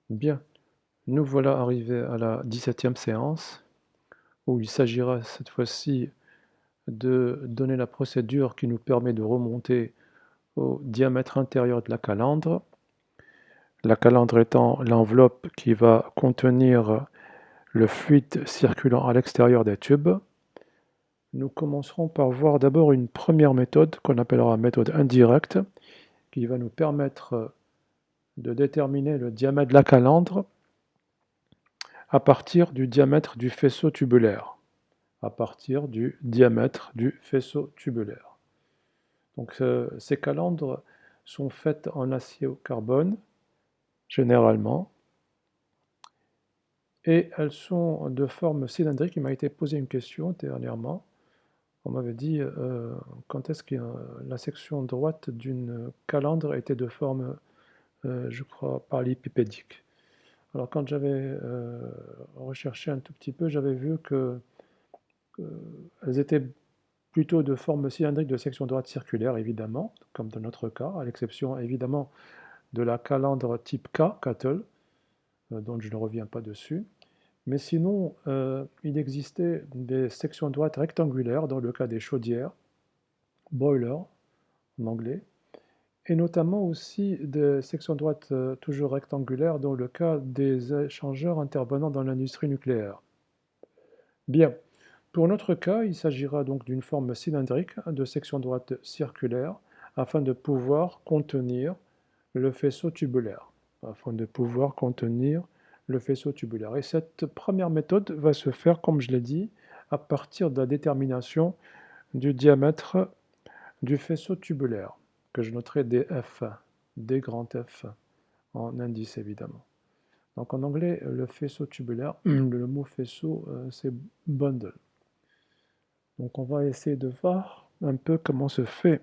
Bien, nous voilà arrivés à la 17e séance, où il s'agira cette fois-ci de donner la procédure qui nous permet de remonter au diamètre intérieur de la calandre. La calandre étant l'enveloppe qui va contenir le fluide circulant à l'extérieur des tubes. Nous commencerons par voir d'abord une première méthode qu'on appellera méthode indirecte, qui va nous permettre de déterminer le diamètre de la calandre à partir du diamètre du faisceau tubulaire. À partir du diamètre du faisceau tubulaire. Donc ces calandres sont faites en acier au carbone, généralement, et elles sont de forme cylindrique. Il m'a été posé une question dernièrement. On m'avait dit quand est-ce que la section droite d'une calandre était de forme, je crois, parallélépipédique. Alors quand j'avais recherché un tout petit peu, j'avais vu qu'elles étaient plutôt de forme cylindrique de section droite circulaire, évidemment, comme dans notre cas, à l'exception évidemment de la calandre type K, Cattle, dont je ne reviens pas dessus. Mais sinon, il existait des sections droites rectangulaires dans le cas des chaudières, boiler en anglais, et notamment aussi des sections droites toujours rectangulaires dans le cas des échangeurs intervenant dans l'industrie nucléaire. Bien, pour notre cas, il s'agira donc d'une forme cylindrique de section droite circulaire afin de pouvoir contenir le faisceau tubulaire. Et cette première méthode va se faire, comme je l'ai dit, à partir de la détermination du diamètre du faisceau tubulaire, que je noterai dF, D grand F, en indice évidemment. Donc en anglais, le faisceau tubulaire, le mot faisceau, c'est bundle. Donc on va essayer de voir un peu comment se fait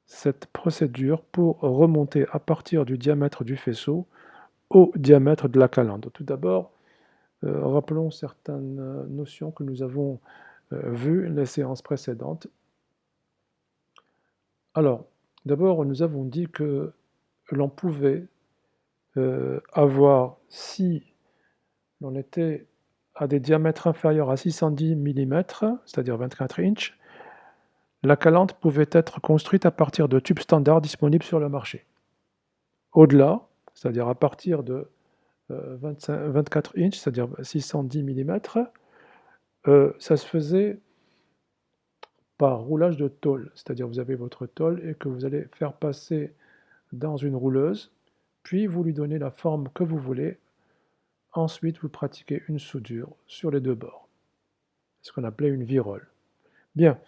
cette procédure pour remonter à partir du diamètre du faisceau au diamètre de la calandre. Tout d'abord, rappelons certaines notions que nous avons vues les séances précédentes. Alors, d'abord, nous avons dit que l'on pouvait avoir, si l'on était à des diamètres inférieurs à 610 mm, c'est-à-dire 24 inches, la calandre pouvait être construite à partir de tubes standards disponibles sur le marché. Au-delà, c'est-à-dire à partir de 24 inches, c'est-à-dire 610 mm, ça se faisait par roulage de tôle, c'est-à-dire vous avez votre tôle et que vous allez faire passer dans une rouleuse, puis vous lui donnez la forme que vous voulez. Ensuite, vous pratiquez une soudure sur les deux bords, ce qu'on appelait une virole. Bien,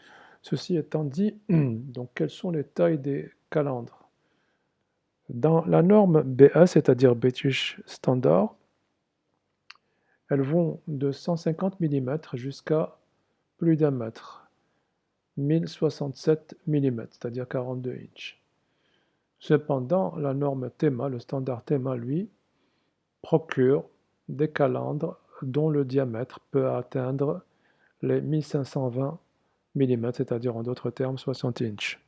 ceci étant dit, donc quelles sont les tailles des calandres? Dans la norme BA, c'est-à-dire British Standard, elles vont de 150 mm jusqu'à plus d'un mètre, 1067 mm, c'est-à-dire 42 inches. Cependant, la norme TEMA, le standard TEMA, lui, procure des calandres dont le diamètre peut atteindre les 1520 mm, c'est-à-dire en d'autres termes 60 inches.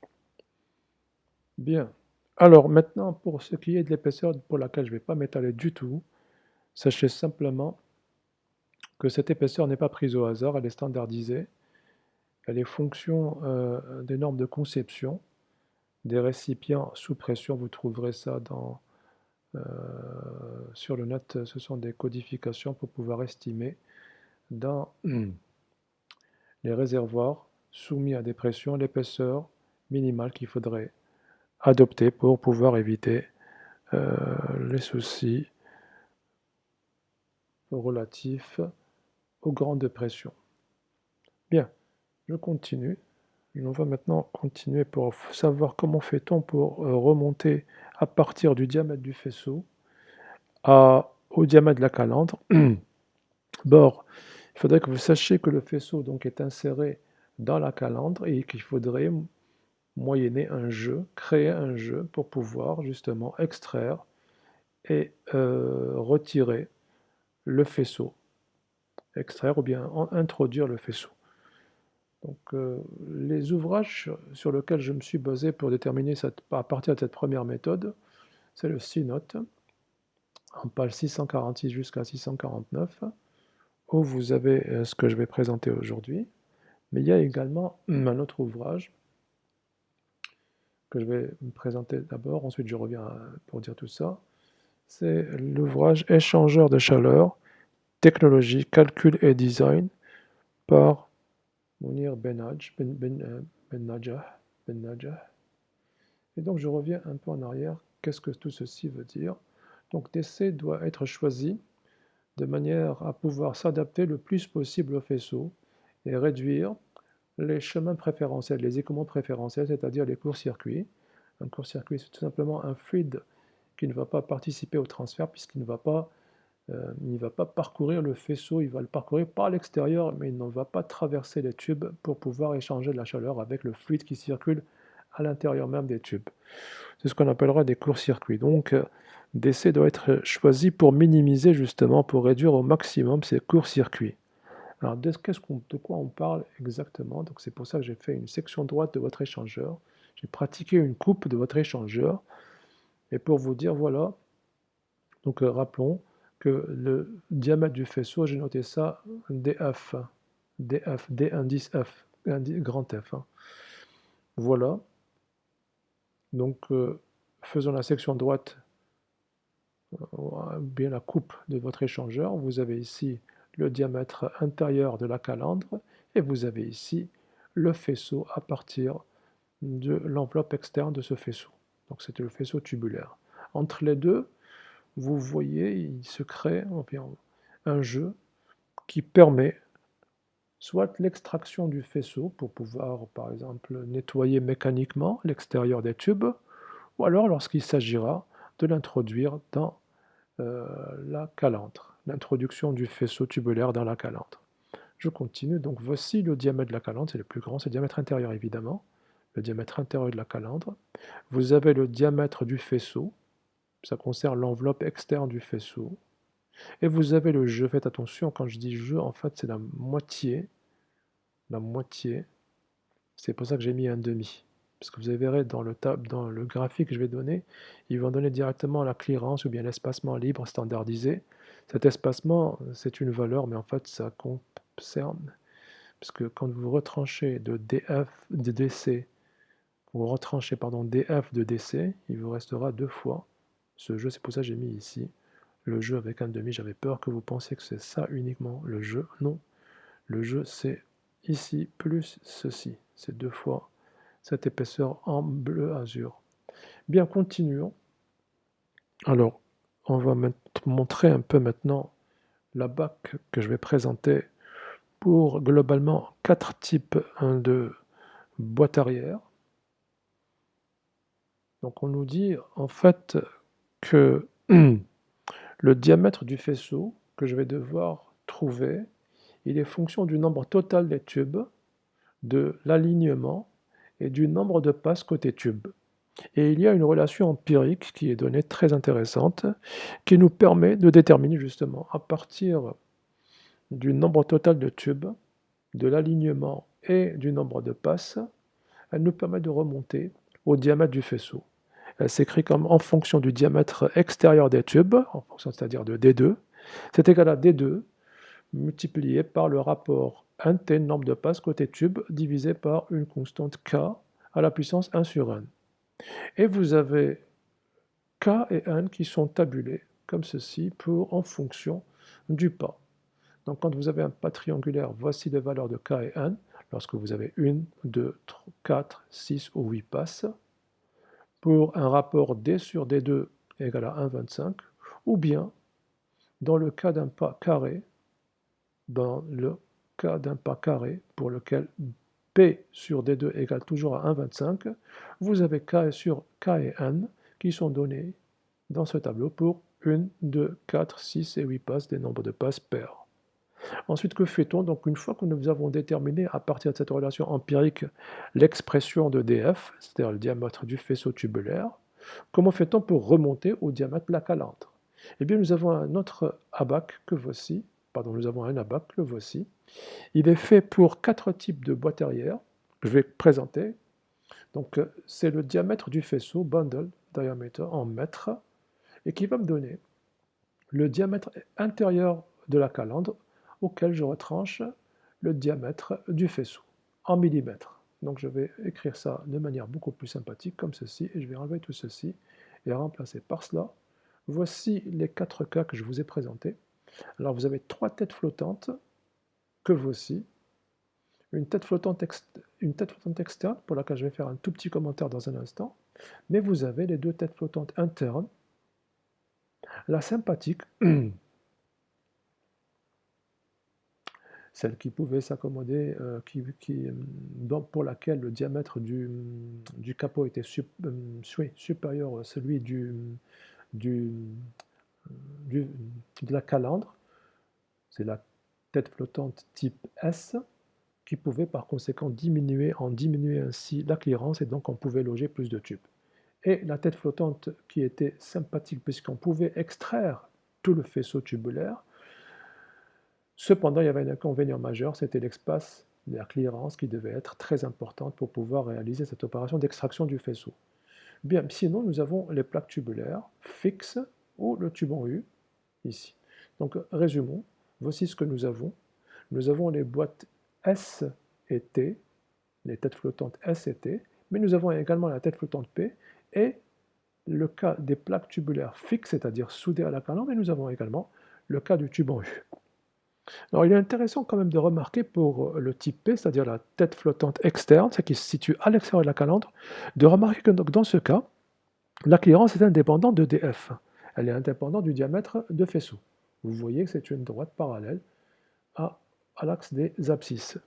Bien. Alors maintenant, pour ce qui est de l'épaisseur pour laquelle je ne vais pas m'étaler du tout, sachez simplement que cette épaisseur n'est pas prise au hasard, elle est standardisée. Elle est fonction des normes de conception des récipients sous pression. Vous trouverez ça sur le net. Ce sont des codifications pour pouvoir estimer dans les réservoirs soumis à des pressions l'épaisseur minimale qu'il faudrait adopter pour pouvoir éviter les soucis relatifs aux grandes pressions. Bien, je continue. On va maintenant continuer pour savoir comment fait-on pour remonter à partir du diamètre du faisceau au diamètre de la calandre. D'abord, il faudrait que vous sachiez que le faisceau donc, est inséré dans la calandre et qu'il faudrait moyenner un jeu, créer un jeu pour pouvoir justement extraire et retirer le faisceau, extraire ou bien introduire le faisceau. Donc, les ouvrages sur lesquels je me suis basé pour déterminer à partir de cette première méthode, c'est le CNOT, en page 646 jusqu'à 649, où vous avez ce que je vais présenter aujourd'hui. Mais il y a également un autre ouvrage que je vais me présenter d'abord, ensuite je reviens pour dire tout ça. C'est l'ouvrage Échangeur de chaleur, technologie, calcul et design par Mounir Bennajah. Et donc je reviens un peu en arrière. Qu'est-ce que tout ceci veut dire? Donc DC doit être choisi de manière à pouvoir s'adapter le plus possible au faisceau et réduire les chemins préférentiels, les écoulements préférentiels, c'est-à-dire les courts-circuits. Un court-circuit, c'est tout simplement un fluide qui ne va pas participer au transfert puisqu'il ne va pas, il va pas parcourir le faisceau, il va le parcourir par l'extérieur, mais il ne va pas traverser les tubes pour pouvoir échanger de la chaleur avec le fluide qui circule à l'intérieur même des tubes. C'est ce qu'on appellera des courts-circuits. Donc, DC doit être choisi pour minimiser justement, pour réduire au maximum ces courts-circuits. Alors, de quoi on parle exactement? Donc, c'est pour ça que j'ai fait une section droite de votre échangeur. J'ai pratiqué une coupe de votre échangeur. Et pour vous dire, voilà, donc rappelons que le diamètre du faisceau, j'ai noté ça DF, DF, D indice F, grand F. Hein. Voilà. Donc, faisons la section droite, bien la coupe de votre échangeur. Vous avez ici le diamètre intérieur de la calandre et vous avez ici le faisceau à partir de l'enveloppe externe de ce faisceau. Donc c'était le faisceau tubulaire. Entre les deux, vous voyez, il se crée un jeu qui permet soit l'extraction du faisceau pour pouvoir, par exemple, nettoyer mécaniquement l'extérieur des tubes, ou alors lorsqu'il s'agira de l'introduire dans la calandre, l'introduction du faisceau tubulaire dans la calandre. Je continue, donc voici le diamètre de la calandre, c'est le plus grand, c'est le diamètre intérieur évidemment, le diamètre intérieur de la calandre. Vous avez le diamètre du faisceau, ça concerne l'enveloppe externe du faisceau. Et vous avez le jeu, faites attention, quand je dis jeu, en fait c'est la moitié, c'est pour ça que j'ai mis un demi. Parce que vous verrez dans le graphique que je vais donner, ils vont donner directement la clearance ou bien l'espacement libre standardisé. Cet espacement, c'est une valeur, mais en fait ça concerne, parce que quand vous retranchez de DF de DC, vous retranchez pardon, DF de DC, il vous restera deux fois ce jeu, c'est pour ça que j'ai mis ici le jeu avec un demi. J'avais peur que vous pensiez que c'est ça uniquement le jeu. Non, le jeu c'est ici plus ceci, c'est deux fois cette épaisseur en bleu azur. Bien, continuons. Alors, on va montrer un peu maintenant la BAC que je vais présenter pour globalement 4 types de boîte arrière. Donc on nous dit en fait que le diamètre du faisceau que je vais devoir trouver, il est fonction du nombre total des tubes, de l'alignement et du nombre de passes côté tube. Et il y a une relation empirique qui est donnée très intéressante, qui nous permet de déterminer justement à partir du nombre total de tubes, de l'alignement et du nombre de passes, elle nous permet de remonter au diamètre du faisceau. Elle s'écrit comme en fonction du diamètre extérieur des tubes, en fonction c'est-à-dire de D2, c'est égal à D2 multiplié par le rapport Nt, nombre de passes côté tube, divisé par une constante K à la puissance 1 sur n. Et vous avez K et N qui sont tabulés comme ceci en fonction du pas. Donc quand vous avez un pas triangulaire, voici les valeurs de K et N, lorsque vous avez 1, 2, 3, 4, 6 ou 8 passes, pour un rapport D sur D2 égal à 1,25, ou bien, dans le cas d'un pas carré, pour lequel P sur D2 égale toujours à 1,25, vous avez K sur K et N qui sont donnés dans ce tableau pour 1, 2, 4, 6 et 8 passes, des nombres de passes pairs. Ensuite, que fait-on? Donc, une fois que nous avons déterminé à partir de cette relation empirique l'expression de DF, c'est-à-dire le diamètre du faisceau tubulaire, comment fait-on pour remonter au diamètre de la calandre? Eh bien, nous avons un autre abac que voici, nous avons un abac, le voici. Il est fait pour 4 types de boîtes arrière que je vais présenter. Donc, c'est le diamètre du faisceau, bundle diameter, en mètres, et qui va me donner le diamètre intérieur de la calandre auquel je retranche le diamètre du faisceau en millimètres. Donc je vais écrire ça de manière beaucoup plus sympathique comme ceci et je vais enlever tout ceci et remplacer par cela. Voici les 4 cas que je vous ai présentés. Alors vous avez 3 têtes flottantes que voici. Une tête flottante externe pour laquelle je vais faire un tout petit commentaire dans un instant. Mais vous avez les 2 têtes flottantes internes. La sympathique, celle qui pouvait s'accommoder, pour laquelle le diamètre du capot était supérieur à celui de la calandre. C'est la tête flottante type S qui pouvait par conséquent diminuer ainsi la clearance et donc on pouvait loger plus de tubes. Et la tête flottante qui était sympathique puisqu'on pouvait extraire tout le faisceau tubulaire. Cependant, il y avait un inconvénient majeur, c'était l'espace de la clearance qui devait être très importante pour pouvoir réaliser cette opération d'extraction du faisceau. Bien, sinon, nous avons les plaques tubulaires fixes ou le tube en U, ici. Donc, résumons, voici ce que nous avons. Nous avons les boîtes S et T, les têtes flottantes S et T, mais nous avons également la tête flottante P et le cas des plaques tubulaires fixes, c'est-à-dire soudées à la calandre, et nous avons également le cas du tube en U. Alors il est intéressant quand même de remarquer pour le type P, c'est-à-dire la tête flottante externe, celle qui se situe à l'extérieur de la calandre, de remarquer que donc, dans ce cas, la clearance est indépendante de DF. Elle est indépendante du diamètre de faisceau. Vous voyez que c'est une droite parallèle à l'axe des abscisses.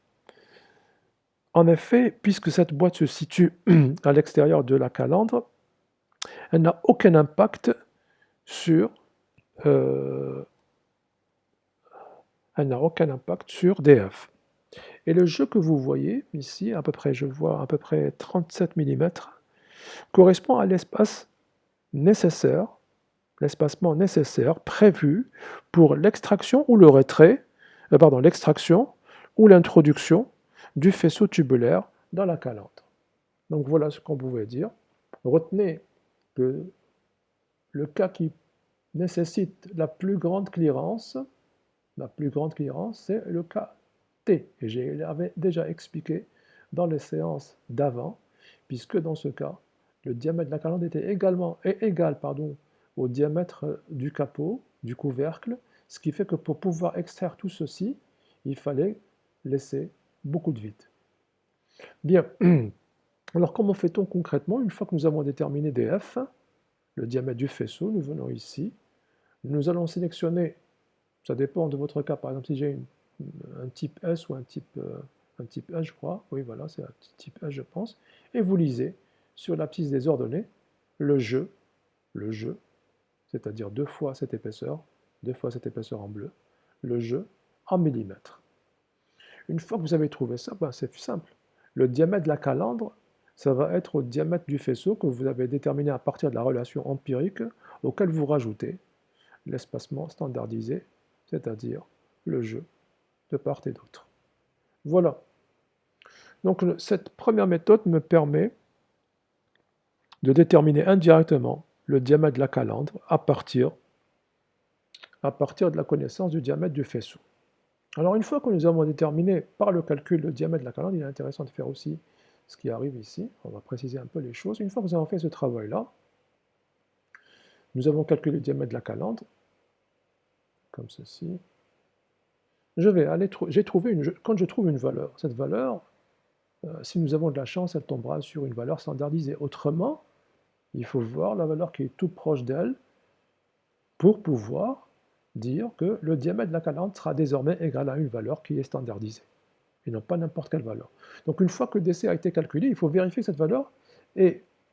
En effet, puisque cette boîte se situe à l'extérieur de la calandre, elle n'a aucun impact sur DF. Et le jeu que vous voyez ici, à peu près, je vois à peu près 37 mm, correspond à l'espace nécessaire, l'espacement nécessaire prévu pour l'extraction ou le retrait, l'extraction ou l'introduction du faisceau tubulaire dans la calandre. Donc voilà ce qu'on pouvait dire. Retenez que le cas qui nécessite la plus grande clearance, c'est le cas T. Et je l'avais déjà expliqué dans les séances d'avant, puisque dans ce cas, le diamètre de la calandre était égal au diamètre du capot, du couvercle, ce qui fait que pour pouvoir extraire tout ceci, il fallait laisser beaucoup de vide. Bien, alors comment fait-on concrètement? Une fois que nous avons déterminé DF, le diamètre du faisceau, nous venons ici, nous allons sélectionner, ça dépend de votre cas, par exemple si j'ai un type S ou un type S, je crois, oui voilà, c'est un type S je pense, et vous lisez sur l'abscisse des ordonnées le jeu, c'est-à-dire 2 fois cette épaisseur en bleu, le jeu en millimètres. Une fois que vous avez trouvé ça, c'est simple. Le diamètre de la calandre, ça va être au diamètre du faisceau que vous avez déterminé à partir de la relation empirique auquel vous rajoutez l'espacement standardisé, c'est-à-dire le jeu de part et d'autre. Voilà. Donc cette première méthode me permet de déterminer indirectement le diamètre de la calandre à partir de la connaissance du diamètre du faisceau. Alors une fois que nous avons déterminé par le calcul le diamètre de la calandre, il est intéressant de faire aussi ce qui arrive ici. On va préciser un peu les choses. Une fois que nous avons fait ce travail-là, nous avons calculé le diamètre de la calandre, comme ceci. Quand je trouve une valeur, cette valeur, si nous avons de la chance, elle tombera sur une valeur standardisée. Autrement, il faut voir la valeur qui est tout proche d'elle pour pouvoir dire que le diamètre de la calandre sera désormais égal à une valeur qui est standardisée, et non pas n'importe quelle valeur. Donc une fois que le DC a été calculé, il faut vérifier que cette valeur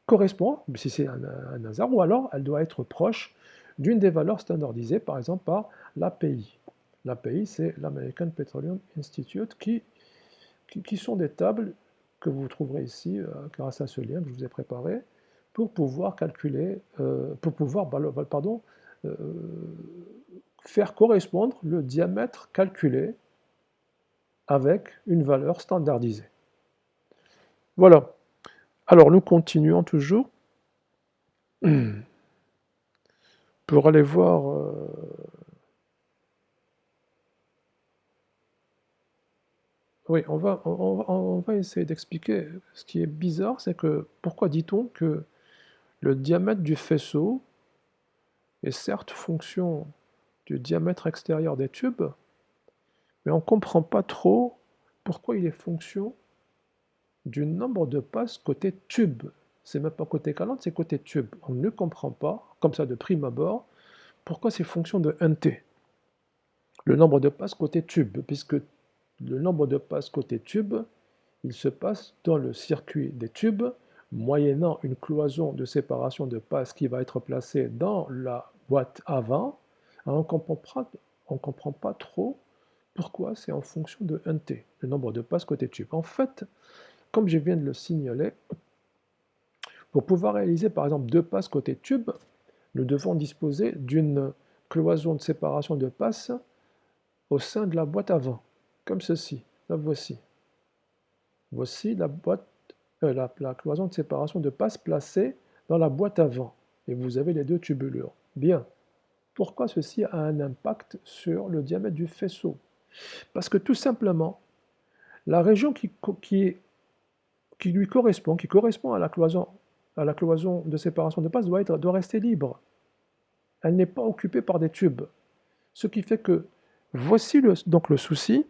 correspond, si c'est un hasard, ou alors elle doit être proche d'une des valeurs standardisées, par exemple par l'API. L'API, c'est l'American Petroleum Institute, qui sont des tables que vous trouverez ici, grâce à ce lien que je vous ai préparé, pour pouvoir calculer, faire correspondre le diamètre calculé avec une valeur standardisée. Voilà. Alors nous continuons toujours pour aller voir Oui, on va essayer d'expliquer. Ce qui est bizarre, c'est que pourquoi dit-on que le diamètre du faisceau est certes fonction du diamètre extérieur des tubes, mais on ne comprend pas trop pourquoi il est fonction du nombre de passes côté tube. C'est même pas côté calandre, c'est côté tube. On ne comprend pas, comme ça de prime abord, pourquoi c'est fonction de 1T. Le nombre de passes côté tube, puisque le nombre de passes côté tube, il se passe dans le circuit des tubes, moyennant une cloison de séparation de passes qui va être placée dans la boîte avant. Alors on ne comprend pas trop pourquoi c'est en fonction de 1T, le nombre de passes côté tube. En fait, comme je viens de le signaler, pour pouvoir réaliser par exemple 2 passes côté tube, nous devons disposer d'une cloison de séparation de passes au sein de la boîte avant, comme ceci. La voici. Voici la boîte, la cloison de séparation de passes placée dans la boîte avant. Et vous avez les deux tubulures. Bien. Pourquoi ceci a un impact sur le diamètre du faisceau? Parce que tout simplement, la région qui lui correspond, qui correspond à la cloison de séparation de passes doit rester libre. Elle n'est pas occupée par des tubes. Ce qui fait que, voici donc le souci,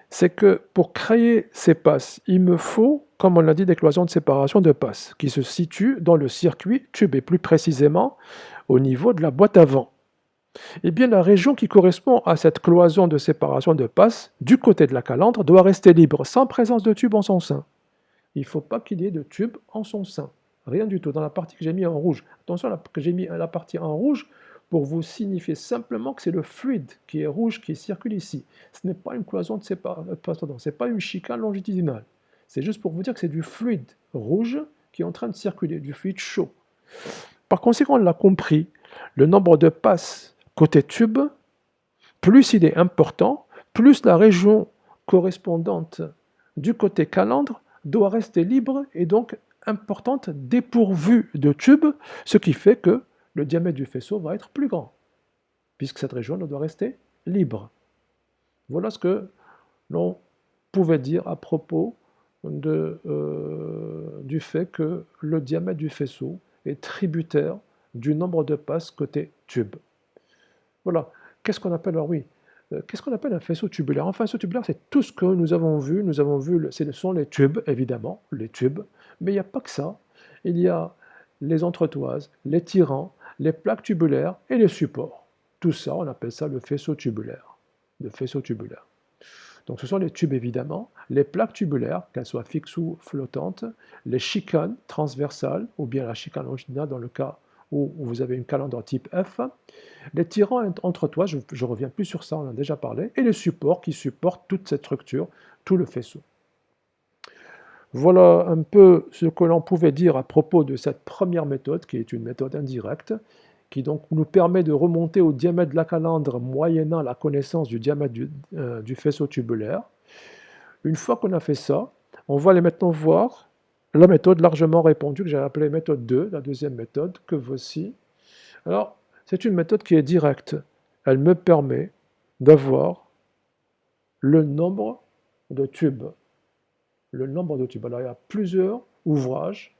c'est que pour créer ces passes, il me faut, comme on l'a dit, des cloisons de séparation de passes qui se situent dans le circuit tube et plus précisément au niveau de la boîte avant. Eh bien, la région qui correspond à cette cloison de séparation de passes du côté de la calandre doit rester libre, sans présence de tube en son sein. Il ne faut pas qu'il y ait de tube en son sein. Rien du tout. Dans la partie que j'ai mis en rouge, attention que j'ai mis la partie en rouge pour vous signifier simplement que c'est le fluide qui est rouge qui circule ici. Ce n'est pas une cloison de séparation, ce n'est pas une chicane longitudinale. C'est juste pour vous dire que c'est du fluide rouge qui est en train de circuler, du fluide chaud. Par conséquent, on l'a compris, le nombre de passes côté tube, plus il est important, plus la région correspondante du côté calandre doit rester libre et donc importante, dépourvue de tubes, ce qui fait que le diamètre du faisceau va être plus grand, puisque cette région doit rester libre. Voilà ce que l'on pouvait dire à propos du fait que le diamètre du faisceau est tributaire du nombre de passes côté tube. Voilà. Qu'est-ce qu'on appelle, alors oui, qu'est-ce qu'on appelle un faisceau tubulaire? Un faisceau tubulaire, c'est tout ce que nous avons vu. Nous avons vu, ce sont les tubes, évidemment, les tubes. Mais il n'y a pas que ça. Il y a les entretoises, les tirants, les plaques tubulaires et les supports. Tout ça, on appelle ça le faisceau tubulaire. Le faisceau tubulaire. Donc ce sont les tubes évidemment, les plaques tubulaires, qu'elles soient fixes ou flottantes, les chicanes transversales, ou bien la chicane longitudinale dans le cas où vous avez une calandre type F, les tirants entre toi, je ne reviens plus sur ça, on en a déjà parlé, et les supports qui supportent toute cette structure, tout le faisceau. Voilà un peu ce que l'on pouvait dire à propos de cette première méthode, qui est une méthode indirecte, qui donc nous permet de remonter au diamètre de la calandre moyennant la connaissance du diamètre du faisceau tubulaire. Une fois qu'on a fait ça, on va aller maintenant voir la méthode largement répandue que j'ai appelée méthode 2, la deuxième méthode, que voici. Alors, c'est une méthode qui est directe. Elle me permet d'avoir le nombre de tubes. Le nombre de tubes. Alors, il y a plusieurs ouvrages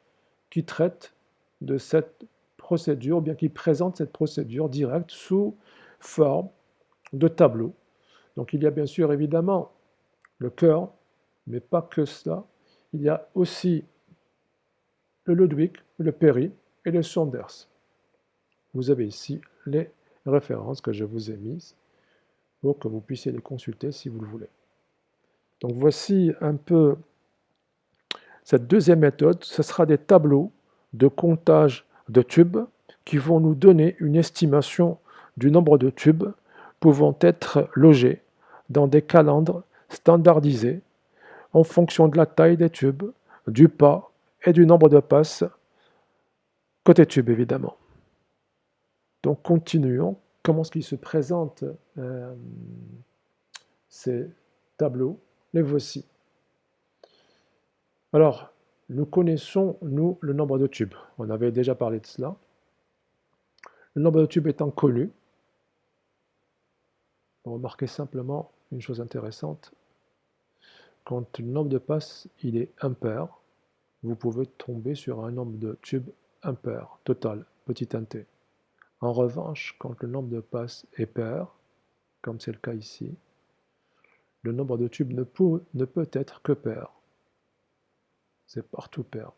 qui traitent de cette procédure, ou bien qui présentent cette procédure directe sous forme de tableau. Donc, il y a bien sûr, évidemment, le Kerr, mais pas que cela. Il y a aussi le Ludwig, le Perry et le Saunders. Vous avez ici les références que je vous ai mises pour que vous puissiez les consulter si vous le voulez. Donc voici un peu cette deuxième méthode. Ce sera des tableaux de comptage de tubes qui vont nous donner une estimation du nombre de tubes pouvant être logés dans des calandres standardisés en fonction de la taille des tubes, du pas et du nombre de passes côté tube évidemment. Donc continuons. Comment est-ce qu'il se présente ces tableaux? Les voici. Alors, nous connaissons, nous, le nombre de tubes. On avait déjà parlé de cela. Le nombre de tubes étant connu, remarquez simplement une chose intéressante. quand le nombre de passes il est impair, vous pouvez tomber sur un nombre de tubes impair, total, petit n t. En revanche, quand le nombre de passes est pair, comme c'est le cas ici, le nombre de tubes ne peut être que pair. C'est partout pair.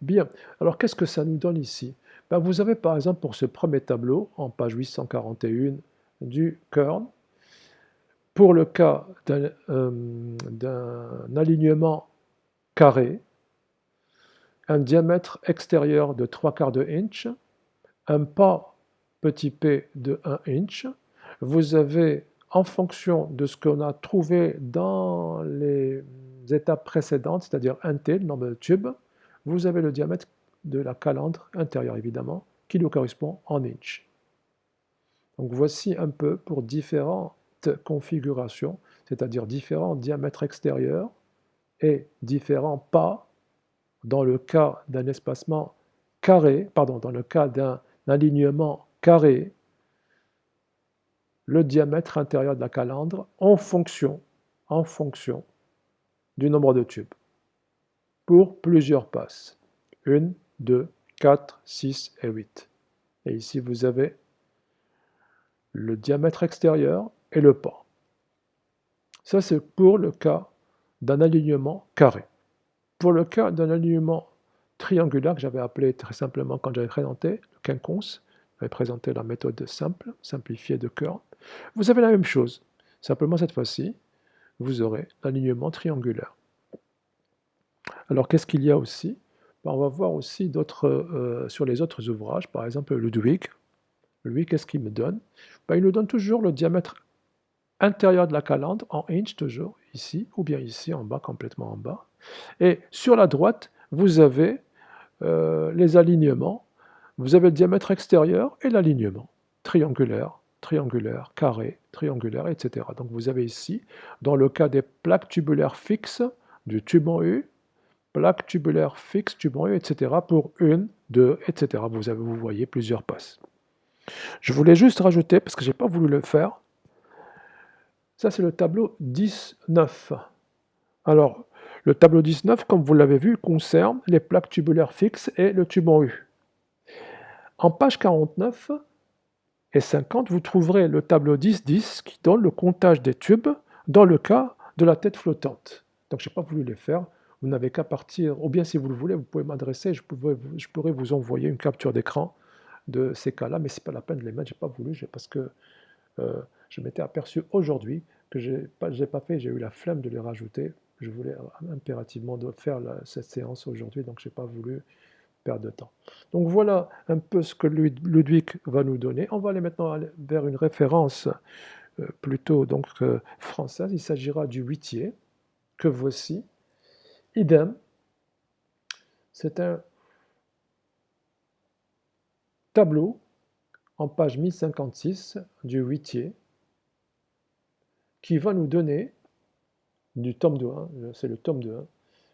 Bien, alors qu'est-ce que ça nous donne ici? Ben, vous avez par exemple pour ce premier tableau, en page 841 du Kern, pour le cas d'un alignement carré, un diamètre extérieur de 3/4 de inch, un pas petit p de 1 inch, vous avez, en fonction de ce qu'on a trouvé dans les étapes précédentes, c'est-à-dire 1t, le nombre de tubes, vous avez le diamètre de la calandre intérieure, évidemment, qui lui correspond en inch. Donc voici un peu pour différentes configurations, c'est-à-dire différents diamètres extérieurs et différents pas dans le cas d'un espacement carré, pardon, dans le cas d'un alignement carré, le diamètre intérieur de la calandre en fonction du nombre de tubes pour plusieurs passes. 1, 2, 4, 6 et 8. Et ici, vous avez le diamètre extérieur et le pas. Ça, c'est pour le cas d'un alignement carré. Pour le cas d'un alignement triangulaire, que j'avais appelé très simplement quand j'avais présenté le quinconce, j'avais présenté la méthode simple, simplifiée de Kern, vous avez la même chose. Simplement, cette fois-ci, vous aurez l'alignement triangulaire. Alors, qu'est-ce qu'il y a aussi? On va voir aussi d'autres sur les autres ouvrages, par exemple Ludwig. Lui, qu'est-ce qu'il me donne? Il nous donne toujours le diamètre intérieur de la calandre, en inch toujours, ici, ou bien ici, en bas, complètement en bas. Et sur la droite, vous avez les alignements. Vous avez le diamètre extérieur et l'alignement. Triangulaire, triangulaire, carré, triangulaire, etc. Donc vous avez ici, dans le cas des plaques tubulaires fixes, du tube en U, plaque tubulaire fixe, tube en U, etc. pour 1, 2, etc. Vous voyez plusieurs passes. Je voulais juste rajouter, parce que je n'ai pas voulu le faire, ça c'est le tableau 19. Alors, le tableau 19, comme vous l'avez vu, concerne les plaques tubulaires fixes et le tube en U. En page 49 et 50, vous trouverez le tableau 10-10 qui donne le comptage des tubes dans le cas de la tête flottante. Donc, je n'ai pas voulu les faire. Vous n'avez qu'à partir, ou bien si vous le voulez, vous pouvez m'adresser, je pourrais vous envoyer une capture d'écran de ces cas-là, mais ce n'est pas la peine de les mettre, je n'ai pas voulu, parce que je m'étais aperçu aujourd'hui que je n'ai pas fait, j'ai eu la flemme de les rajouter. Je voulais impérativement faire cette séance aujourd'hui, donc je n'ai pas voulu perdre de temps. Donc voilà un peu ce que Ludwig va nous donner. On va aller maintenant vers une référence plutôt donc française. Il s'agira du huitier, que voici. Idem, c'est un tableau en page 1056 du huitier qui va nous donner, du tome de 1, c'est le tome de 1,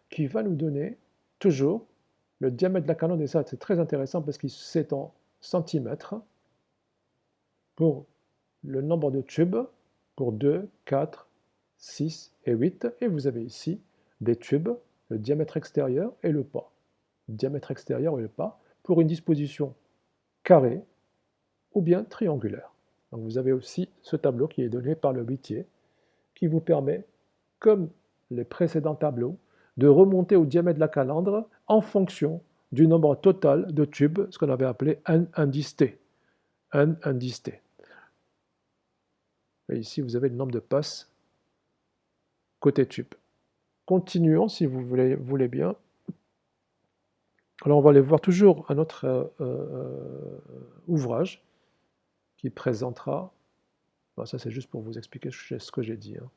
qui va nous donner toujours le diamètre de la calandre, et ça c'est très intéressant parce qu'il c'est en centimètres pour le nombre de tubes pour 2, 4, 6 et 8. Et vous avez ici des tubes, le diamètre extérieur et le pas. Le diamètre extérieur et le pas pour une disposition carrée ou bien triangulaire. Donc vous avez aussi ce tableau qui est donné par le huitier qui vous permet, comme les précédents tableaux, de remonter au diamètre de la calandre en fonction du nombre total de tubes, ce qu'on avait appelé n indice t. N indice t. Et ici, vous avez le nombre de passes côté tube. Continuons, si vous voulez bien. Alors, on va aller voir toujours un autre ouvrage qui présentera, ça c'est juste pour vous expliquer ce que j'ai dit, hein.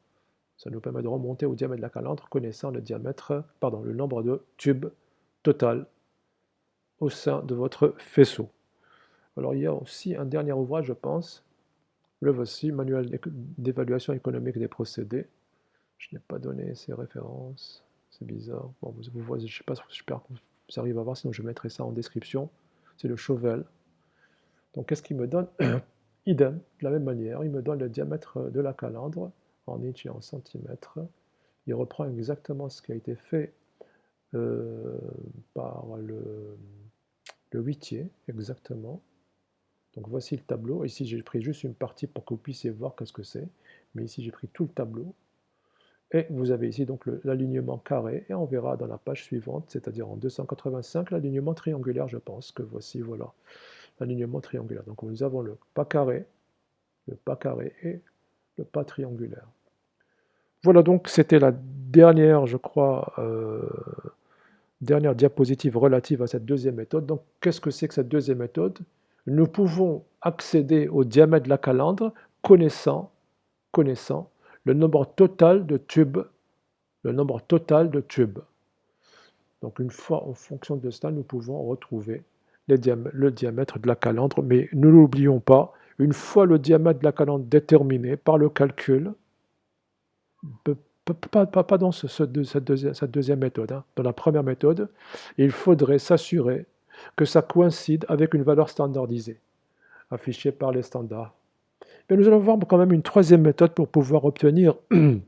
Ça nous permet de remonter au diamètre de la calandre, connaissant le le nombre de tubes total au sein de votre faisceau. Alors, il y a aussi un dernier ouvrage, je pense. Le voici, Manuel d'évaluation économique des procédés. Je n'ai pas donné ces références. C'est bizarre. Bon, vous voyez, je ne sais pas, j'espère que vous arrivez à voir, sinon je mettrai ça en description. C'est le Chauvel. Donc, qu'est-ce qu'il me donne? Idem, de la même manière, il me donne le diamètre de la calandre en inch et en centimètres. il reprend exactement ce qui a été fait par le huitier, exactement. Donc voici le tableau. Ici, j'ai pris juste une partie pour que vous puissiez voir qu'est-ce que c'est. Mais ici, j'ai pris tout le tableau. Et vous avez ici donc l'alignement carré. Et on verra dans la page suivante, c'est-à-dire en 285, l'alignement triangulaire, je pense que voici, voilà, l'alignement triangulaire. Donc nous avons le pas carré et le pas triangulaire. Voilà, donc c'était la dernière, je crois, dernière diapositive relative à cette deuxième méthode. Donc qu'est-ce que c'est que cette deuxième méthode? Nous pouvons accéder au diamètre de la calandre connaissant le nombre total de tubes. Donc une fois en fonction de cela, nous pouvons retrouver le diamètre de la calandre, mais ne l'oublions pas, une fois le diamètre de la calandre déterminé par le calcul, pas dans cette deuxième méthode, hein. Dans la première méthode, il faudrait s'assurer que ça coïncide avec une valeur standardisée, affichée par les standards. Mais nous allons voir quand même une troisième méthode pour pouvoir obtenir le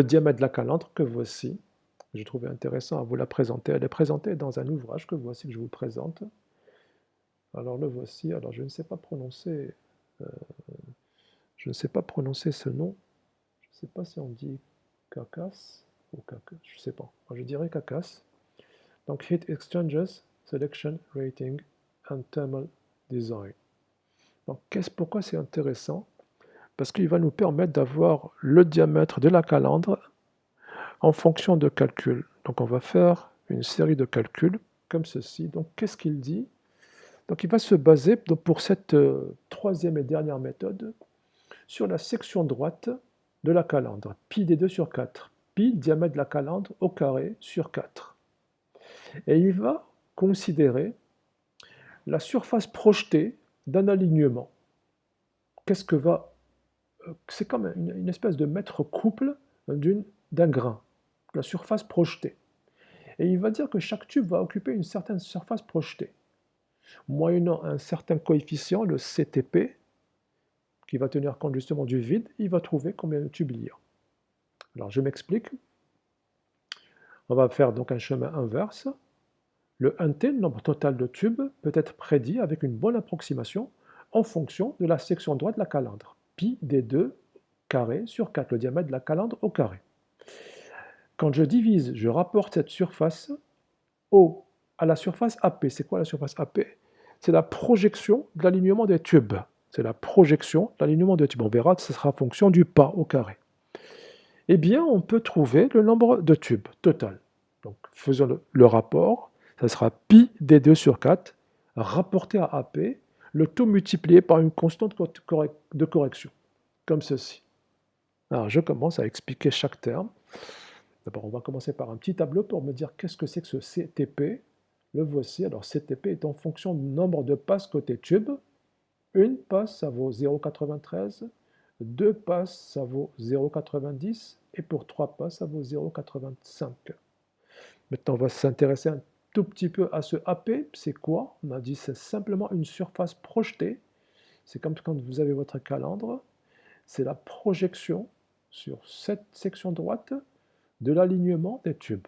diamètre de la calandre, que voici. Je trouvais intéressant à vous la présenter. Elle est présentée dans un ouvrage que voici, que je vous présente. Alors le voici. Alors je ne sais pas prononcer, ce nom. Je ne sais pas si on dit CACAS ou CACAS, je ne sais pas. Moi, je dirais CACAS. Donc Heat Exchanges, Selection, Rating and Thermal Design. Donc pourquoi c'est intéressant? Parce qu'il va nous permettre d'avoir le diamètre de la calandre en fonction de calculs. Donc on va faire une série de calculs comme ceci. Donc qu'est-ce qu'il dit? Donc il va se baser pour cette troisième et dernière méthode sur la section droite de la calandre, pi d2 sur 4, pi diamètre de la calandre au carré sur 4. Et il va considérer la surface projetée d'un alignement. Qu'est-ce que va... C'est comme une espèce de mètre couple d'un grain, la surface projetée. Et il va dire que chaque tube va occuper une certaine surface projetée, moyennant un certain coefficient, le CTP, qui va tenir compte justement du vide, il va trouver combien de tubes il y a. Alors je m'explique. On va faire donc un chemin inverse. Le 1T, le nombre total de tubes, peut être prédit avec une bonne approximation en fonction de la section droite de la calandre. Pi d2 carré sur 4, le diamètre de la calandre au carré. Quand je divise, je rapporte cette surface à la surface AP. C'est quoi la surface AP? C'est la projection de l'alignement des tubes. C'est la projection de l'alignement des tubes. On verra que ce sera en fonction du pas au carré. Eh bien, on peut trouver le nombre de tubes total. Donc, faisons le rapport. Ça sera pi d2 sur 4, rapporté à AP, le tout multiplié par une constante de correction, comme ceci. Alors, je commence à expliquer chaque terme. D'abord, on va commencer par un petit tableau pour me dire qu'est-ce que c'est que ce CTP. Le voici. Alors, CTP est en fonction du nombre de passes côté tube. Une passe, ça vaut 0,93. Deux passes, ça vaut 0,90. Et pour trois passes, ça vaut 0,85. Maintenant, on va s'intéresser un tout petit peu à ce AP. C'est quoi? On a dit c'est simplement une surface projetée. C'est comme quand vous avez votre calandre. C'est la projection sur cette section droite de l'alignement des tubes.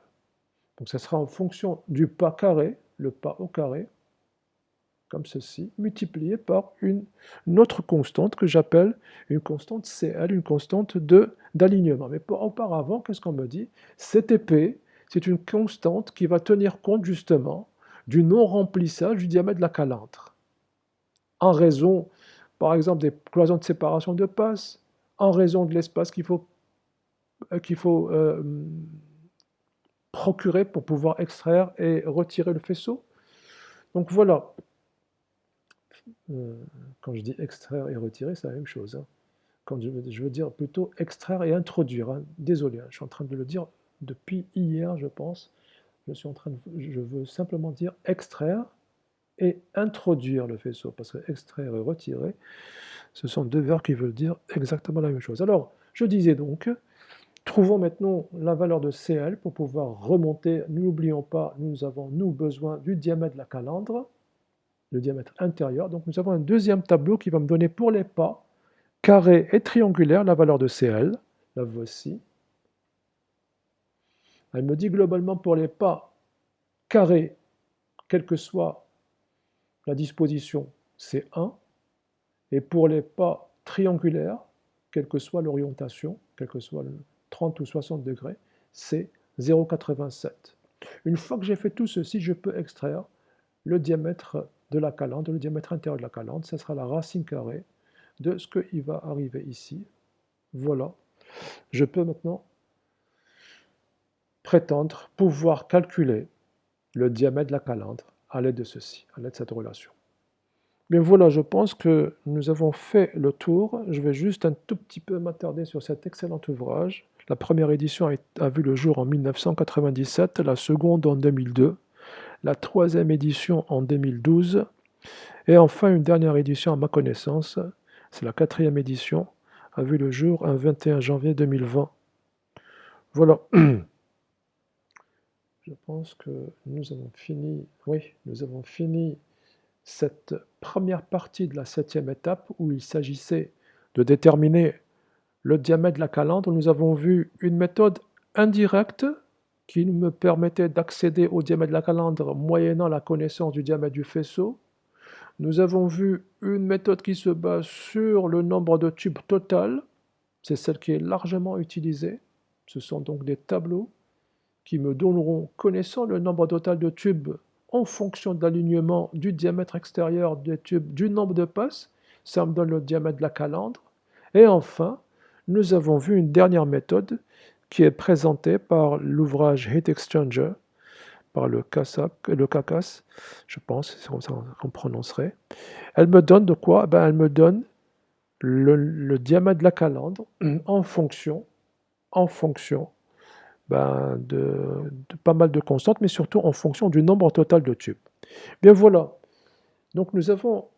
Donc ça sera en fonction du pas carré, le pas au carré, comme ceci, multiplié par une autre constante que j'appelle une constante CL, une constante d'alignement. Mais auparavant, qu'est-ce qu'on me dit? CTP, c'est une constante qui va tenir compte justement du non-remplissage du diamètre de la calandre. En raison, par exemple, des cloisons de séparation de passes, en raison de l'espace qu'il faut procurer pour pouvoir extraire et retirer le faisceau. Donc voilà. Quand je dis extraire et retirer, c'est la même chose. Hein. Quand je veux dire plutôt extraire et introduire. Hein. Désolé, hein, je suis en train de le dire depuis hier, je pense. Je veux simplement dire extraire et introduire le faisceau, parce que extraire et retirer, ce sont deux verbes qui veulent dire exactement la même chose. Alors, je disais donc, trouvons maintenant la valeur de CL pour pouvoir remonter. N'oublions pas, nous avons besoin du diamètre de la calandre, le diamètre intérieur. Donc nous avons un deuxième tableau qui va me donner pour les pas carrés et triangulaires la valeur de CL. La voici. Elle me dit globalement pour les pas carrés, quelle que soit la disposition, c'est 1. Et pour les pas triangulaires, quelle que soit l'orientation, quel que soit le 30 ou 60 degrés, c'est 0,87. Une fois que j'ai fait tout ceci, je peux extraire le diamètre de la calandre, le diamètre intérieur de la calandre, ce sera la racine carrée de ce qui va arriver ici. Voilà. Je peux maintenant prétendre pouvoir calculer le diamètre de la calandre à l'aide de ceci, à l'aide de cette relation. Mais voilà, je pense que nous avons fait le tour. Je vais juste un tout petit peu m'attarder sur cet excellent ouvrage. La première édition a vu le jour en 1997, la seconde en 2002, la troisième édition en 2012, et enfin une dernière édition à ma connaissance, c'est la quatrième édition, a vu le jour un 21 janvier 2020. Voilà. Je pense que nous avons fini, oui, nous avons fini cette première partie de la 7e étape où il s'agissait de déterminer le diamètre de la calandre. Nous avons vu une méthode indirecte qui me permettait d'accéder au diamètre de la calandre moyennant la connaissance du diamètre du faisceau. Nous avons vu une méthode qui se base sur le nombre de tubes total. C'est celle qui est largement utilisée. Ce sont donc des tableaux qui me donneront, connaissant le nombre total de tubes en fonction de l'alignement du diamètre extérieur des tubes, du nombre de passes, ça me donne le diamètre de la calandre. Et enfin, nous avons vu une dernière méthode qui est présentée par l'ouvrage Heat Exchanger, par le CACAS, je pense, c'est comme ça qu'on prononcerait. Elle me donne de quoi? Elle me donne le diamètre de la calandre en fonction de pas mal de constantes, mais surtout en fonction du nombre total de tubes. Bien voilà, donc nous avons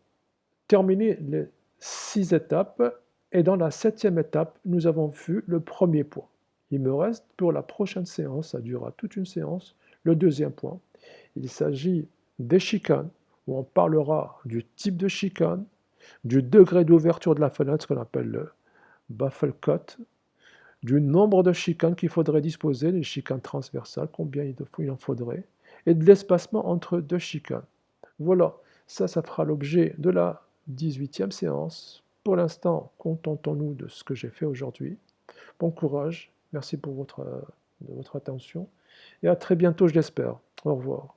terminé les 6 étapes, et dans la 7e étape, nous avons vu le premier point. Il me reste pour la prochaine séance, ça durera toute une séance, le deuxième point. Il s'agit des chicanes, où on parlera du type de chicane, du degré d'ouverture de la fenêtre, ce qu'on appelle le baffle cut, du nombre de chicanes qu'il faudrait disposer, les chicanes transversales, combien il en faudrait, et de l'espacement entre deux chicanes. Voilà, ça fera l'objet de la 18e séance. Pour l'instant, contentons-nous de ce que j'ai fait aujourd'hui. Bon courage, merci pour votre attention, et à très bientôt, je l'espère. Au revoir.